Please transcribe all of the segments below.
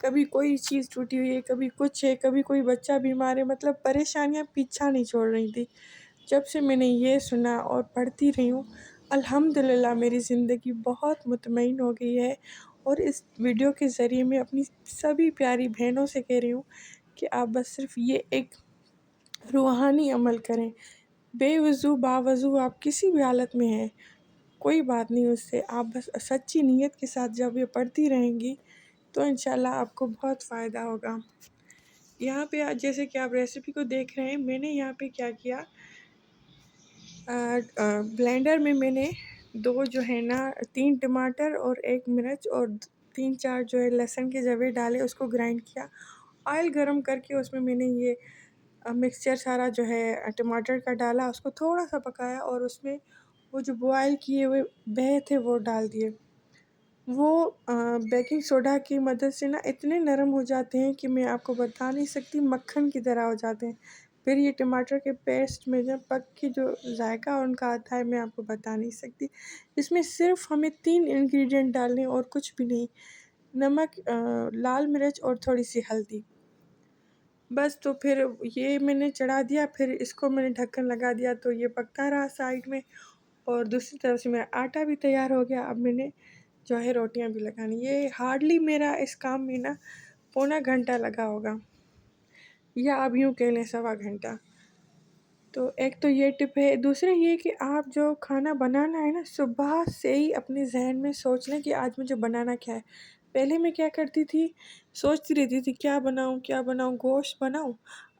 کبھی کوئی چیز ٹوٹی ہوئی ہے، کبھی کچھ ہے، کبھی کوئی بچہ بیمار ہے، مطلب پریشانیاں پیچھا نہیں چھوڑ رہی تھی۔ جب سے میں نے یہ سنا اور پڑھتی رہی ہوں، الحمدللہ میری زندگی بہت مطمئن ہو گئی ہے۔ اور اس ویڈیو کے ذریعے میں اپنی سبھی پیاری بہنوں سے کہہ رہی ہوں کہ آپ بس صرف یہ ایک روحانی عمل کریں۔ بے وضو باوضو آپ کسی بھی حالت میں ہیں، کوئی بات نہیں اس سے، آپ بس سچی نیت کے ساتھ جب یہ پڑھتی رہیں گی تو انشاءاللہ آپ کو بہت فائدہ ہوگا۔ یہاں پہ جیسے کہ آپ ریسیپی کو دیکھ رہے ہیں، میں نے یہاں پہ کیا کیا، بلینڈر میں نے 2 جو ہے نا 3 ٹماٹر اور 1 مرچ اور 3-4 جو ہے لہسن کے جوے ڈالے، اس کو گرائنڈ کیا۔ آئل گرم کر کے اس میں نے یہ مکسچر سارا جو ہے ٹماٹر کا ڈالا، اس کو تھوڑا سا پکایا اور اس میں وہ جو بوائل کیے ہوئے بہے تھے وہ ڈال دیے۔ وہ بیکنگ سوڈا کی مدد سے نا اتنے نرم ہو جاتے ہیں کہ میں آپ کو بتا نہیں سکتی، مکھن کی طرح ہو جاتے ہیں۔ پھر یہ ٹماٹر کے پیسٹ میں جب پک کے جو ذائقہ ان کا آتا ہے میں آپ کو بتا نہیں سکتی۔ اس میں صرف ہمیں 3 انگریڈینٹ ڈالنے اور کچھ بھی نہیں، نمک، لال مرچ اور تھوڑی سی ہلدی، بس۔ تو پھر یہ میں نے چڑھا دیا، پھر اس کو میں نے ڈھکن لگا دیا تو یہ پکتا رہا سائڈ میں، اور دوسری طرف سے میرا آٹا بھی تیار ہو گیا۔ اب میں نے جو ہے روٹیاں بھی لگانی، یہ ہارڈلی میرا اس کام میں نا پونا گھنٹہ لگا ہوگا، یا اب یوں کہہ لیں 1.25 گھنٹہ۔ تو ایک تو یہ ٹپ ہے۔ دوسرا یہ کہ آپ جو کھانا بنانا ہے نا، صبح سے ہی اپنے ذہن میں سوچ لیں کہ آج مجھے بنانا کیا ہے۔ پہلے میں کیا کرتی تھی، سوچتی رہتی تھی کیا بناؤں، گوشت بناؤں،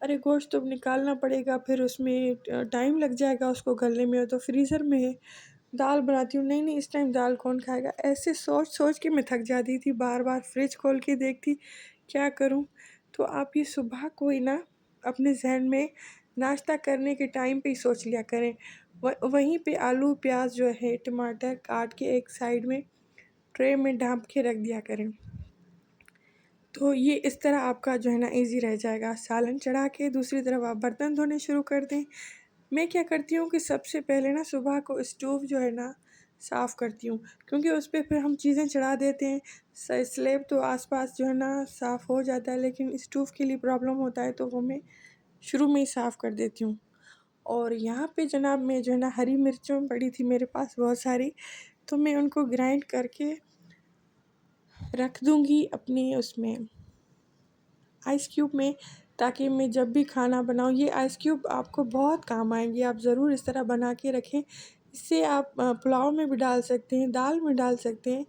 ارے گوشت تو نکالنا پڑے گا، پھر اس میں ٹائم لگ جائے گا اس کو گلنے میں، تو فریزر میں ہے۔ دال بناتی ہوں، نہیں اس ٹائم دال کون کھائے گا، ایسے سوچ سوچ کے میں تھک جاتی تھی، بار بار فریج کھول کے دیکھتی کیا کروں۔ تو آپ یہ صبح کوئی نا اپنے ذہن میں ناشتہ کرنے کے ٹائم پہ ہی سوچ لیا کریں، وہیں پہ آلو پیاز جو ہے ٹماٹر کاٹ کے ایک سائڈ میں ٹرے میں ڈھانپ کے رکھ دیا کریں، تو یہ اس طرح آپ کا جو ہے نا ایزی رہ جائے گا۔ سالن چڑھا کے دوسری طرف آپ برتن دھونے شروع کر دیں۔ میں کیا کرتی ہوں کہ سب سے پہلے نا صبح کو اسٹوو جو ہے نا صاف کرتی ہوں، کیونکہ اس پہ پھر ہم چیزیں چڑھا دیتے ہیں، سلیب تو آس پاس جو ہے نا صاف ہو جاتا ہے، لیکن اسٹوو کے لیے پرابلم ہوتا ہے، تو وہ میں شروع میں ہی صاف کر دیتی ہوں۔ اور یہاں پہ جناب میں جو ہے نا ہری مرچوں پڑی تھی میرے پاس بہت ساری، تو میں ان کو گرائنڈ کر کے رکھ دوں گی اپنی اس میں آئس کیوب میں، تاکہ میں جب بھی کھانا بناؤں، یہ آئس کیوب آپ کو بہت کام آئیں گے، آپ ضرور اس طرح بنا کے رکھیں۔ اس سے آپ پلاؤ میں بھی ڈال سکتے ہیں، دال میں ڈال سکتے ہیں،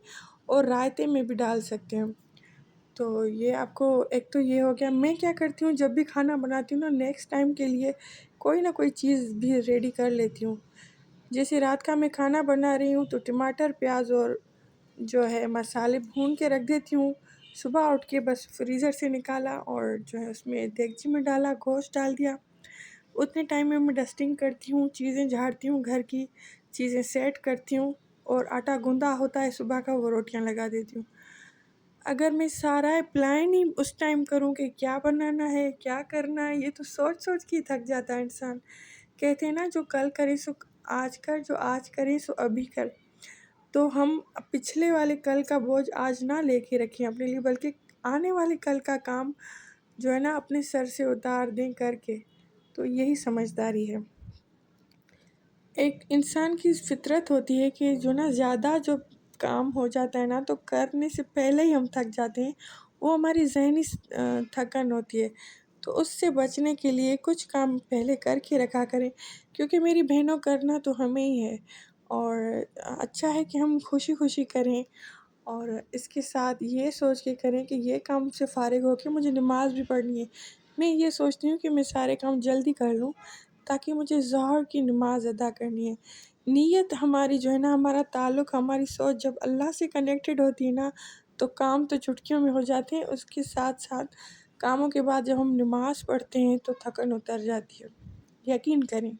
اور رائتے میں بھی ڈال سکتے ہیں۔ تو یہ آپ کو ایک تو یہ ہو گیا۔ میں کیا کرتی ہوں جب بھی کھانا بناتی ہوں نا، نیکسٹ ٹائم کے لیے کوئی نہ کوئی چیز بھی ریڈی کر لیتی ہوں۔ جیسے رات کا میں کھانا بنا رہی ہوں تو ٹماٹر پیاز اور جو ہے مسالے بھون کے رکھ دیتی ہوں، صبح اٹھ کے بس فریزر سے نکالا اور جو ہے اس میں دیگچی میں ڈالا، گوشت ڈال دیا۔ اتنے ٹائم میں ڈسٹنگ کرتی ہوں، چیزیں جھاڑتی ہوں، گھر کی چیزیں سیٹ کرتی ہوں، اور آٹا گوندھا ہوتا ہے صبح کا، وہ روٹیاں لگا دیتی ہوں۔ اگر میں سارا پلان ہی اس ٹائم کروں کہ کیا بنانا ہے کیا کرنا ہے، یہ تو سوچ سوچ کے ہی تھک جاتا ہے انسان۔ کہتے ہیں نا جو کل کرے سو آج کر، جو آج کرے سو ابھی کر۔ تو ہم پچھلے والے کل کا بوجھ آج نہ لے کے رکھیں اپنے لیے، بلکہ آنے والے کل کا کام جو ہے نا اپنے سر سے اتار دیں کر کے، تو یہی سمجھداری ہے۔ ایک انسان کی فطرت ہوتی ہے کہ جو نا زیادہ جو کام ہو جاتا ہے نا، تو کرنے سے پہلے ہی ہم تھک جاتے ہیں، وہ ہماری ذہنی تھکن ہوتی ہے۔ تو اس سے بچنے کے لیے کچھ کام پہلے کر کے رکھا کریں، کیونکہ میری بہنوں کرنا تو ہمیں ہی ہے، اور اچھا ہے کہ ہم خوشی خوشی کریں، اور اس کے ساتھ یہ سوچ کے کریں کہ یہ کام سے فارغ ہو کے مجھے نماز بھی پڑھنی ہے۔ میں یہ سوچتی ہوں کہ میں سارے کام جلدی کر لوں، تاکہ مجھے ظہر کی نماز ادا کرنی ہے۔ نیت ہماری جو ہے نا، ہمارا تعلق، ہماری سوچ جب اللہ سے کنیکٹڈ ہوتی ہے نا، تو کام تو چٹکیوں میں ہو جاتے ہیں۔ اس کے ساتھ ساتھ کاموں کے بعد جب ہم نماز پڑھتے ہیں تو تھکن اتر جاتی ہے، یقین کریں،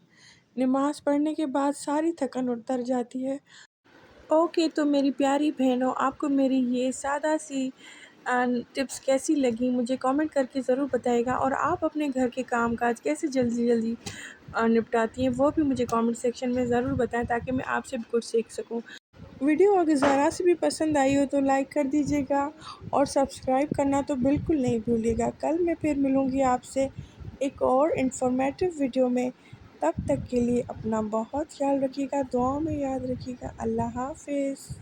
نماز پڑھنے کے بعد ساری تھکن اتر جاتی ہے۔ اوکے، تو میری پیاری بہنوں، آپ کو میری یہ سادہ سی ٹپس کیسی لگیں مجھے کامنٹ کر کے ضرور بتائے گا، اور آپ اپنے گھر کے کام کاج کیسے جلدی جلدی نپٹاتی ہیں وہ بھی مجھے کامنٹ سیکشن میں ضرور بتائیں، تاکہ میں آپ سے بھی کچھ سیکھ سکوں۔ ویڈیو اگر ذرا سے بھی پسند آئی ہو تو لائک کر دیجیے گا اور سبسکرائب کرنا تو بالکل نہیں بھولیے گا۔ کل میں پھر ملوں گی آپ سے ایک اور انفارمیٹیو ویڈیو میں۔ تب تک کے لیے اپنا بہت خیال رکھیے گا، دعاؤں میں یاد رکھیے گا۔ اللہ حافظ۔